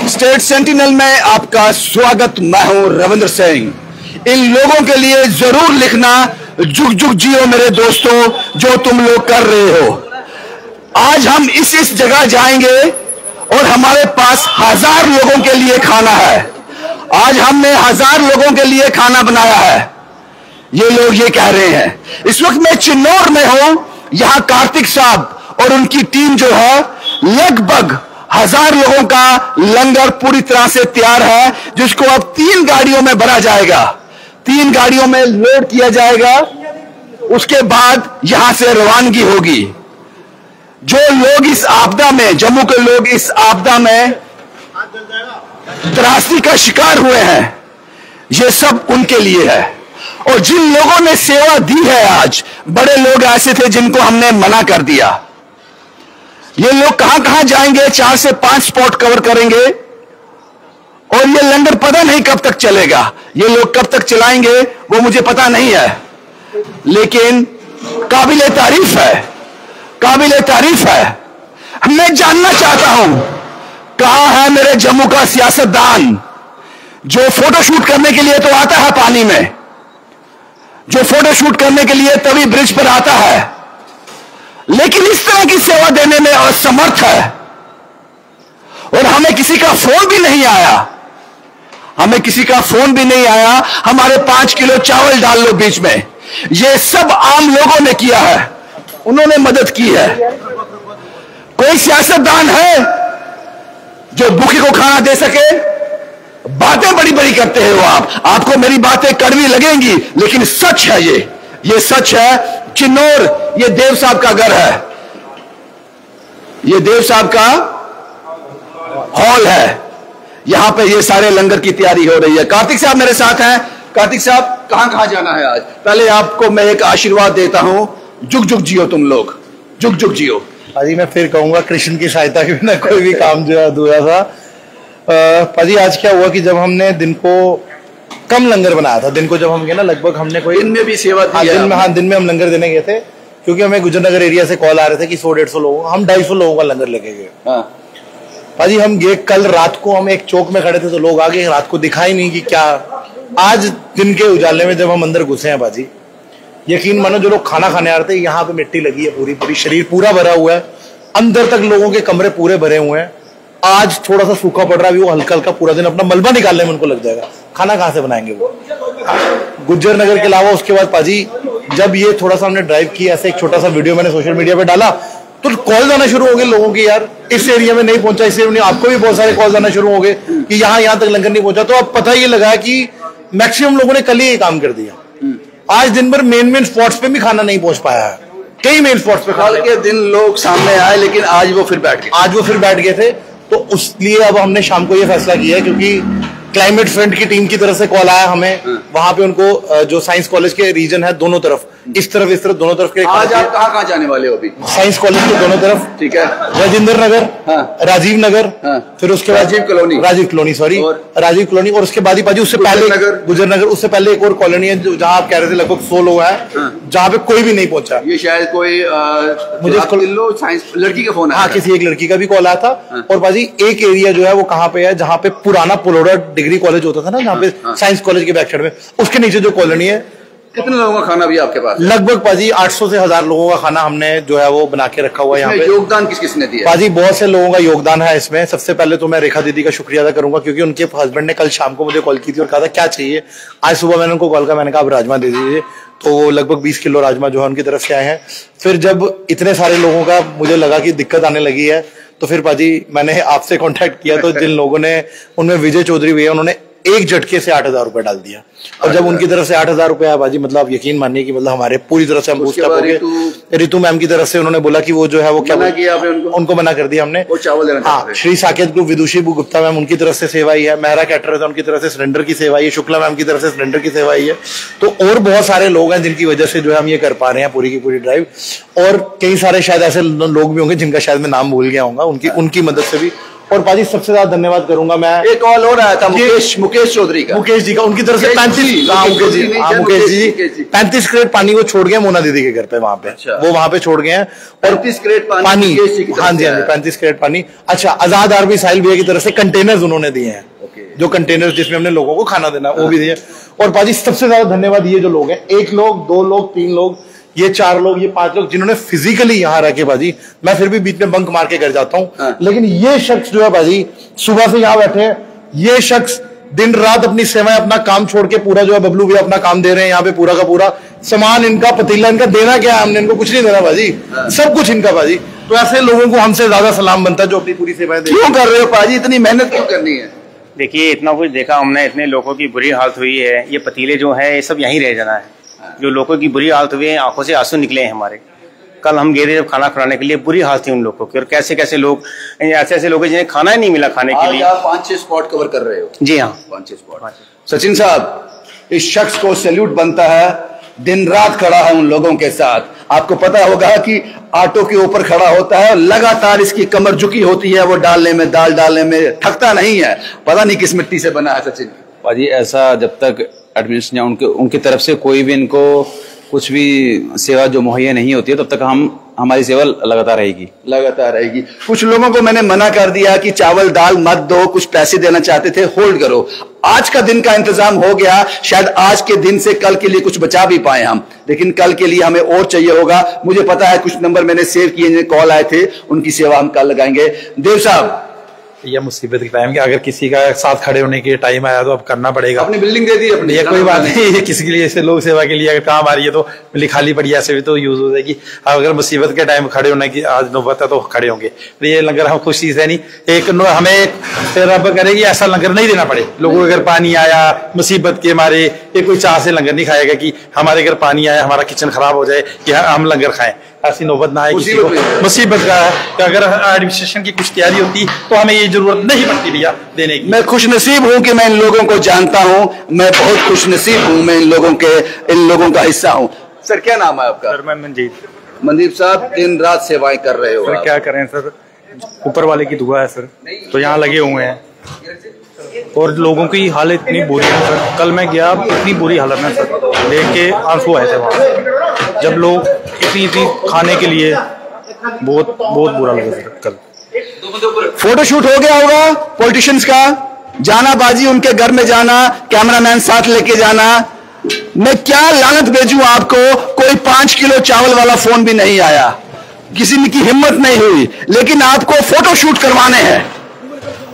State sentinel में आपका स्वागत। मैं हूं रविंद्र सिंह। इन लोगों के लिए जरूर लिखना, जुग जुग जियो मेरे दोस्तों, जो तुम लोग कर रहे हो। आज हम इस जगह जाएंगे और हमारे पास 1000 लोगों के लिए खाना है। आज हमने 1000 लोगों के लिए खाना बनाया है। ये लोग ये कह रहे हैं। इस वक्त मैं चिन्नौर में हूं। यहां कार्तिक साहब और उनकी टीम जो है, लगभग 1000 लोगों का लंगर पूरी तरह से तैयार है, जिसको अब 3 गाड़ियों में भरा जाएगा, 3 गाड़ियों में लोड किया जाएगा। उसके बाद यहां से रवानगी होगी। जो लोग इस आपदा में, जम्मू के लोग इस आपदा में त्रासदी का शिकार हुए हैं, ये सब उनके लिए है। और जिन लोगों ने सेवा दी है, आज बड़े लोग ऐसे थे जिनको हमने मना कर दिया। ये लोग कहां कहां जाएंगे, 4 से 5 स्पॉट कवर करेंगे। और ये लंगर पता नहीं कब तक चलेगा। ये लोग कब तक चलाएंगे वो मुझे पता नहीं है, लेकिन काबिले तारीफ है, काबिले तारीफ है। मैं जानना चाहता हूं, कहां है मेरे जम्मू का सियासतदान जो फोटोशूट करने के लिए तो आता है पानी में, जो फोटोशूट करने के लिए तभी ब्रिज पर आता है, लेकिन इस तरह की सेवा देने में असमर्थ है। और हमें किसी का फोन भी नहीं आया, हमें किसी का फोन भी नहीं आया। हमारे 5 किलो चावल डाल लो बीच में। ये सब आम लोगों ने किया है, उन्होंने मदद की है। कोई सियासतदान है जो भूखे को खाना दे सके? बातें बड़ी बड़ी करते हो आप, आपको मेरी बातें कड़वी लगेंगी, लेकिन सच है ये सच है। चिन्नौर ये देव साहब का घर है, ये देव साहब का हॉल है। यहां पे ये सारे लंगर की तैयारी हो रही है। कार्तिक साहब मेरे साथ हैं। कार्तिक साहब, कहां कहां जाना है आज? पहले आपको मैं एक आशीर्वाद देता हूं, जुग जुग जियो तुम लोग, जुग जुग जियो। पाजी मैं फिर कहूंगा, कृष्ण की सहायता के बिना कोई भी काम जो है अधूरा था। पाजी आज क्या हुआ कि जब हमने दिन को कम लंगर बनाया था, दिन को जब हम गए ना, लगभग हमने कोई दिन में भी सेवा दी है। दिन में हम लंगर देने गए थे, क्योंकि हमें गुजरनगर एरिया से कॉल आ रहे थे कि 100-150 लोगों, हम 250 लोगों का लंगर लेके गए। पाजी हम गए कल रात को, हम एक चौक में खड़े थे तो लोग आगे, रात को दिखाई नहीं कि क्या। आज दिन के उजाले में जब हम अंदर घुसे हैं बाजी, यकीन मानो जो लोग खाना खाने आ रहे थे, यहाँ पे मिट्टी लगी है, पूरी पूरी शरीर पूरा भरा हुआ है, अंदर तक लोगों के कमरे पूरे भरे हुए हैं। आज थोड़ा सा सूखा पड़ रहा है, वो हल्का हल्का पूरा दिन अपना मलबा निकालने में उनको लग जाएगा। खाना कहां से बनाएंगे वो? गुज्जर नगर के अलावा उसके बाद पाजी जब ये थोड़ा सा हमने ड्राइव किया, ऐसे एक छोटा सा वीडियो मैंने सोशल मीडिया पे डाला, तो कॉल आना शुरू हो गए लोगों की, यार इस एरिया में नहीं पहुंचा, इस एरिया में। आपको भी बहुत सारे कॉल आना शुरू हो गए कि यहाँ तक लंगर नहीं पहुंचा। तो अब पता ये लगा कि मैक्सिमम लोगों ने कल ही ये काम कर दिया। आज दिन भर मेन स्पॉट्स पे भी खाना नहीं पहुंच पाया है, कई मेन स्पॉट्स पे। कल के दिन लोग सामने आए, लेकिन आज वो फिर बैठ गए थे। तो उसलिए अब हमने शाम को ये फैसला किया है, क्योंकि क्लाइमेट फ्रंट की टीम की तरफ से कॉल आया हमें। वहां पे उनको जो साइंस कॉलेज के रीजन है, दोनों तरफ, इस तरफ दोनों तरफ के। आज आप कहां जाने वाले हो अभी? साइंस कॉलेज के दोनों तरफ, ठीक है। राजेंद्र नगर, राजीव नगर, फिर उसके बाद Rajiv colony, sorry Rajiv colony. और उसके बाद ही पाजी उससे पहले गुजर नगर, उससे पहले एक और कॉलोनी है जहाँ आप कह रहे थे लगभग 100 लोग हैं, जहाँ पे कोई भी नहीं पहुंचा। ये शायद कोई मुझे साइंस लड़की का फोन है। हाँ, किसी एक लड़की का भी कॉल आया था। और पाजी एक एरिया जो है वो कहाँ पे है, जहाँ पे पुराना पुलोड़ा डिग्री कॉलेज होता था ना, जहाँ पे साइंस कॉलेज के बैक साइड में, उसके नीचे जो कॉलोनी है। कितने लोगों का खाना भी आपके पास? लगभग पाजी 800 से 1000 लोगों का खाना हमने जो है वो बना के रखा हुआ है यहाँ पे। योगदान किस किसने दिया? पाजी बहुत से लोगों का योगदान है इसमें। सबसे पहले तो मैं रेखा दीदी का शुक्रिया अदा करूंगा, क्योंकि उनके हस्बैंड ने कल शाम को मुझे कॉल की थी और कहा था क्या चाहिए। आज सुबह मैंने उनको कॉल किया, मैंने कहा आप राजमा दे दीजिए। तो वो लगभग 20 किलो राजमा जो है उनकी तरफ से आए हैं। फिर जब इतने सारे लोगों का मुझे लगा कि दिक्कत आने लगी है, तो फिर पाजी मैंने आपसे कॉन्टेक्ट किया। तो जिन लोगों ने, उनमें विजय चौधरी भैया, उन्होंने एक झटके से 8000 रुपए डाल दिया। और जब उनकी तरफ से 8000 रुपए आया बाजी, मतलब आप यकीन मानिए कि मतलब हमारे पूरी तरह से हम बूस्ट अप हो गए। रितु मैम की तरफ से उन्होंने बोला कि वो जो है वो क्या किया, उनको मना कर दिया हमने। वो चावल देना। हाँ, श्री साकेत ग्रुप विदुषी गुप्ता मैम, उनकी तरफ से सेवा ही है। मेहरा कैटरर्स उनकी तरफ से सिलेंडर की सेवा है। शुक्ला मैम की तरफ से सिलेंडर की सेवा ही है। तो और बहुत सारे लोग हैं जिनकी वजह से जो है हम ये कर पा रहे हैं पूरी की पूरी ड्राइव। और कई सारे शायद ऐसे लोग भी होंगे जिनका शायद मैं नाम भूल गया हूँ, उनकी मदद से भी और पाजी सबसे ज्यादा धन्यवाद करूंगा मैं, एक कॉल हो रहा था मुकेश चौधरी का, मुकेश जी का, उनकी तरफ से 35 क्रेट पानी वो छोड़ गए मोना दीदी के घर पे, वहां पे वो वहां पे छोड़ गए हैं। और 35 क्रेट पानी, हाँ जी 35 क्रेट पानी। अच्छा, आजाद आर्मी साहिल भैया की तरफ से कंटेनर्स उन्होंने दिए हैं, जो कंटेनर्स जिसमें हमने लोगों को खाना देना वो भी दिए। और पाजी सबसे ज्यादा धन्यवाद ये जो लोग हैं, 1 लोग 2 लोग 3 लोग, ये 4 लोग, ये 5 लोग, जिन्होंने फिजिकली यहाँ रह के बाजी, मैं फिर भी बीच में बंक मार के घर जाता हूँ, लेकिन ये शख्स जो है बाजी सुबह से यहाँ बैठे हैं, ये शख्स दिन रात अपनी सेवाएं, अपना काम छोड़ के पूरा जो है बबलू भी अपना काम दे रहे हैं यहाँ पे, पूरा का पूरा सामान इनका, पतीला इनका, देना क्या है हमने इनको, कुछ नहीं देना बाजी, सब कुछ इनका बाजी। तो ऐसे लोगों को हमसे ज्यादा सलाम बनता है जो अपनी पूरी सेवाएं दे। क्यों कर रहे हो पाजी, इतनी मेहनत क्यों करनी है? देखिए, इतना कुछ देखा हमने, इतने लोगों की बुरी हालत हुई है, ये पतीले जो है ये सब यहीं रह जाना है। जो लोगों की बुरी हालत हुई है, आंखों से आंसू निकले हैं हमारे। कल हम गए थे जब खाना खिलाने के लिए, बुरी हालत थी उन लोगों की, और कैसे कैसे लोग, ऐसे लोग जिन्हें खाना ही नहीं मिला खाने के लिए। 5-6 स्पॉट कवर कर रहे हो? जी हाँ, 5-6 स्पॉट। सचिन साहब, इस शख्स को सैल्यूट बनता है, दिन रात खड़ा है उन लोगों के साथ। आपको पता होगा कि ऑटो के ऊपर खड़ा होता है, लगातार इसकी कमर झुकी होती है, वो डालने में, दाल डालने में थकता नहीं है। पता नहीं किस मिट्टी से बना है सचिन पाजी। ऐसा जब तक एडमिनिस्ट्रेशन उनकी तरफ से कोई भी इनको कुछ भी सेवा जो मुहैया नहीं होती है, तब तक हमारी सेवा लगातार रहेगी। कुछ लोगों को मैंने मना कर दिया कि चावल दाल मत दो, कुछ पैसे देना चाहते थे, होल्ड करो। आज का दिन का इंतजाम हो गया, शायद आज के दिन से कल के लिए कुछ बचा भी पाए हम, लेकिन कल के लिए हमें और चाहिए होगा। मुझे पता है कुछ नंबर मैंने सेव किए, कॉल आए थे, उनकी सेवा हम कल लगाएंगे। देव साहब, यह मुसीबत के टाइम कि अगर किसी का साथ खड़े होने के टाइम आया तो अब करना पड़ेगा। अपनी बिल्डिंग दे दी अपनी, ये कोई बात नहीं, किसी के लिए ऐसे लोग सेवा के लिए अगर काम आ रही है तो बिल्डिंग खाली पड़ी ऐसे भी तो यूज हो जाएगी। अगर मुसीबत के टाइम खड़े होने की आज नौबत है तो खड़े होंगे। ये लंगर हम खुशी से नहीं, एक हमें रब करे कि ऐसा लंगर नहीं देना पड़े लोगों को। अगर पानी आया मुसीबत के मारे, ये कोई चाह से लंगर नहीं खाएगा कि हमारे घर पानी आया हमारा किचन खराब हो जाए कि हम लंगर खाएं, ऐसी नौबत ना आए किसी को। मुसीबत का है कि अगर एडमिनिस्ट्रेशन की कुछ तैयारी होती तो हमें ये जरूरत नहीं पड़ती भैया देने की। मैं खुशनसीब हूं कि मैं इन लोगों को जानता हूं, मैं बहुत खुशनसीब हूं, मैं इन लोगों का हिस्सा हूं। सर, क्या नाम है आपका? सर, मैं मनदीप साहब, दिन रात सेवाएं कर रहे हो सर। क्या करें सर, ऊपर वाले की दुआ है सर, तो यहाँ लगे हुए हैं और लोगों की हालत इतनी बुरी है सर। कल मैं गया, इतनी बुरी हालत में सर, देख के आंसू आए थे वहाँ, जब लोग इतनी खाने के लिए बहुत बुरा लगा सर। कल फोटोशूट हो गया होगा पॉलिटिशियंस का, जाना बाजी, उनके घर में जाना, कैमरामैन साथ लेके जाना। मैं क्या लानत भेजूं आपको, कोई 5 किलो चावल वाला फोन भी नहीं आया, किसी की हिम्मत नहीं हुई, लेकिन आपको फोटोशूट करवाने हैं,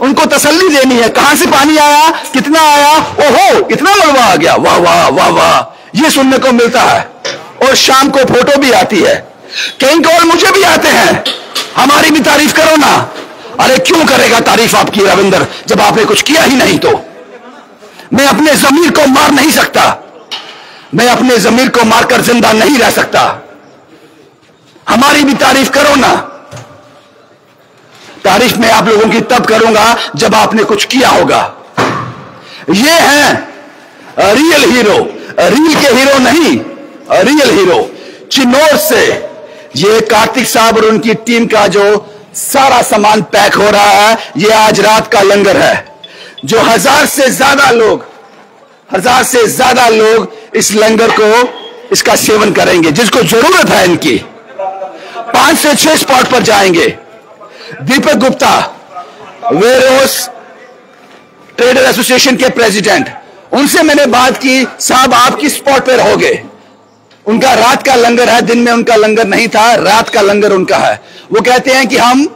उनको तसल्ली देनी है। कहां से पानी आया, कितना आया, ओहो इतना मलबा आ गया, वाह वाह वाह वाह, ये सुनने को मिलता है। और शाम को फोटो भी आती है, कहीं कॉल मुझे भी आते हैं, हमारी भी तारीफ करो ना। अरे क्यों करेगा तारीफ आपकी रविंदर, जब आपने कुछ किया ही नहीं तो। मैं अपने जमीर को मार नहीं सकता, मैं अपने जमीर को मारकर जिंदा नहीं रह सकता। हमारी भी तारीफ करो ना। तारीफ मैं आप लोगों की तब करूंगा जब आपने कुछ किया होगा। ये है रियल हीरो, रील के हीरो नहीं, रियल हीरो। चिन्नौर से ये कार्तिक साहब और उनकी टीम का जो सारा सामान पैक हो रहा है, ये आज रात का लंगर है, जो 1000 से ज्यादा लोग इस लंगर को, इसका सेवन करेंगे, जिसको जरूरत है इनकी। 5 से 6 स्पॉट पर जाएंगे। Deepak Gupta, warehouse trader association के प्रेसिडेंट, उनसे मैंने बात की, साहब आप किस स्पॉट पर रहोगे? उनका रात का लंगर है, दिन में उनका लंगर नहीं था, रात का लंगर उनका है। वो कहते हैं कि हम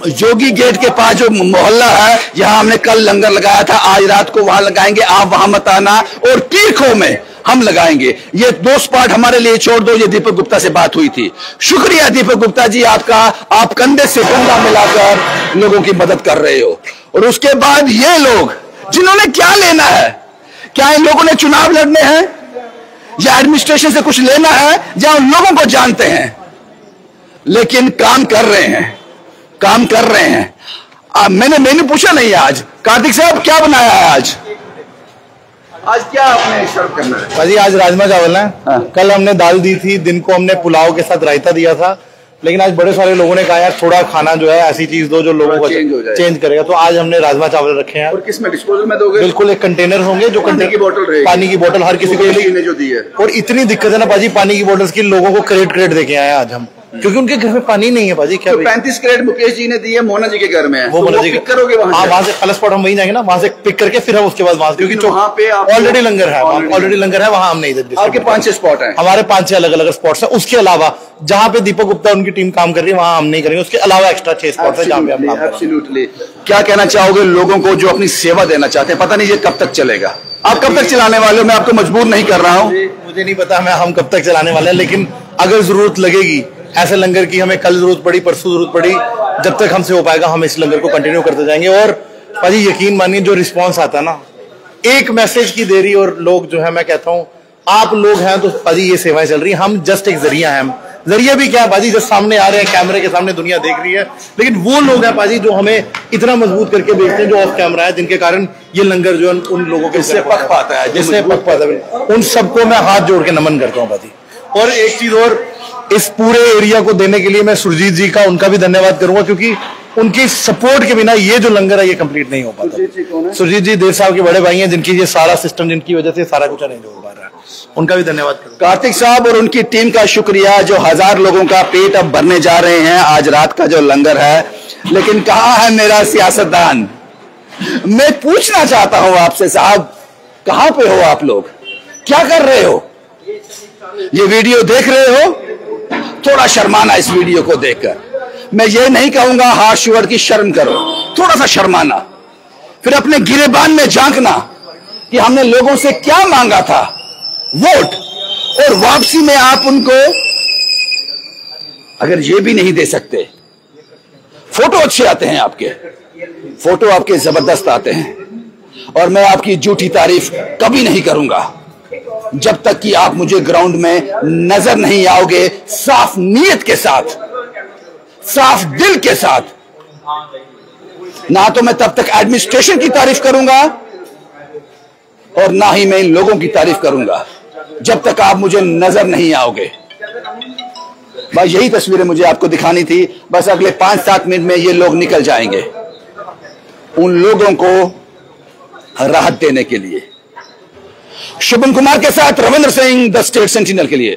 जोगी गेट के पास जो मोहल्ला है, यहां हमने कल लंगर लगाया था, आज रात को वहां लगाएंगे, आप वहां मत आना, और तीरखों में हम लगाएंगे। ये 2 स्पॉट हमारे लिए छोड़ दो। ये दीपक गुप्ता से बात हुई थी। शुक्रिया दीपक गुप्ता जी आपका, आप कंधे से कंधा मिलाकर लोगों की मदद कर रहे हो। और उसके बाद ये लोग जिन्होंने क्या लेना है, क्या इन लोगों ने चुनाव लड़ने हैं या एडमिनिस्ट्रेशन से कुछ लेना है, या उन लोगों को जानते हैं, लेकिन काम कर रहे हैं। मैंने पूछा नहीं आज, कार्तिक साहब क्या बनाया है आज क्या आपने सर्व करना है? भाजी आज राजमा चावल है। कल हमने दाल दी थी, दिन को हमने पुलाव के साथ रायता दिया था, लेकिन आज बड़े सारे लोगों ने कहा यार थोड़ा खाना जो है ऐसी चीज दो जो लोगों को चेंज करेगा, तो आज हमने राजमा चावल रखे हैं। और किस में डिस्पोजल में दोगे? बिल्कुल एक कंटेनर होंगे जो पानी की बोतल रहेगी, पानी की बोतल हर किसी को जो दी है। और इतनी दिक्कत है ना पाजी पानी की बोतल की, लोगों को क्रेट देके आए आज हम, क्योंकि उनके घर में पानी नहीं है पाजी। क्या 35 क्रेट मुकेश जी ने दी है, मोना जी के घर में है, वो मोना जी पिक करोगे वहां से प्लस पॉट हम वहीं जाएंगे ना, वहां से पिक करके फिर हम उसके बाद वहां, क्योंकि वहां पे ऑलरेडी लंगर है, वहां हम नहीं देते। आपके 5-6 स्पॉट है, हमारे 5-6 अलग अलग स्पॉट्स है। उसके अलावा जहाँ पे दीपक गुप्ता उनकी टीम काम कर रही है वहां हम नहीं करेंगे, उसके अलावा एक्स्ट्रा 6 स्पॉट है जहाँ पे हम काम एब्सोल्युटली। क्या कहना चाहोगे लोगों को जो अपनी सेवा देना चाहते हैं? पता नहीं ये कब तक चलेगा, आप कब तक चलाने वाले हो? मैं आपको मजबूर नहीं कर रहा हूँ, मुझे नहीं पता हम कब तक चलाने वाले हैं, लेकिन अगर जरूरत लगेगी ऐसे लंगर की, हमें कल जरूरत पड़ी, परसों जरूरत पड़ी, जब तक हमसे हो पाएगा हम इस लंगर को कंटिन्यू करते जाएंगे। और भाजी यकीन मानिए जो रिस्पांस आता है ना, एक मैसेज की देरी, और लोग जो है, मैं कहता हूँ आप लोग हैं तो भाजी ये सेवाएं चल रही है, हम जस्ट एक जरिया है। जरिया भी क्या है भाजी, जस्ट सामने आ रहे हैं, कैमरे के सामने दुनिया देख रही है, लेकिन वो लोग हैं भाजी जो हमें इतना मजबूत करके देखते हैं, जो ऑफ कैमरा है, जिनके कारण ये लंगर जो है उन लोगों के जिससे पक पाता है, जिससे पक पाता है, उन सबको मैं हाथ जोड़ के नमन करता हूँ भाजी। और एक चीज और, इस पूरे एरिया को देने के लिए मैं सुरजीत जी का, उनका भी धन्यवाद करूंगा, क्योंकि उनकी सपोर्ट के बिना ये जो लंगर है ये कंप्लीट नहीं हो पाता। सुरजीत जी देव साहब के बड़े भाई हैं, जिनकी ये सारा सिस्टम, जिनकी वजह से सारा कुछ नहीं हो पा रहा है, उनका भी धन्यवाद करूंगा। कार्तिक साहब और उनकी टीम का शुक्रिया, जो 1000 लोगों का पेट अब भरने जा रहे हैं आज रात का जो लंगर है। लेकिन कहाँ है मेरा सियासतदान? मैं पूछना चाहता हूं आपसे साहब, कहां पे हो आप लोग? क्या कर रहे हो? ये वीडियो देख रहे हो? थोड़ा शर्माना इस वीडियो को देखकर। मैं ये नहीं कहूंगा हाथ शुवर की शर्म करो, थोड़ा सा शर्माना, फिर अपने गिरेबान में झांकना कि हमने लोगों से क्या मांगा था, वोट, और वापसी में आप उनको अगर ये भी नहीं दे सकते। फोटो अच्छे आते हैं आपके, फोटो आपके जबरदस्त आते हैं, और मैं आपकी झूठी तारीफ कभी नहीं करूंगा जब तक कि आप मुझे ग्राउंड में नजर नहीं आओगे साफ नीयत के साथ, साफ दिल के साथ। ना तो मैं तब तक एडमिनिस्ट्रेशन की तारीफ करूंगा और ना ही मैं इन लोगों की तारीफ करूंगा जब तक आप मुझे नजर नहीं आओगे। बस यही तस्वीरें मुझे आपको दिखानी थी। बस अगले 5-7 मिनट में ये लोग निकल जाएंगे उन लोगों को राहत देने के लिए। शुभम कुमार के साथ Ravindra Singh, the state sentinel के लिए।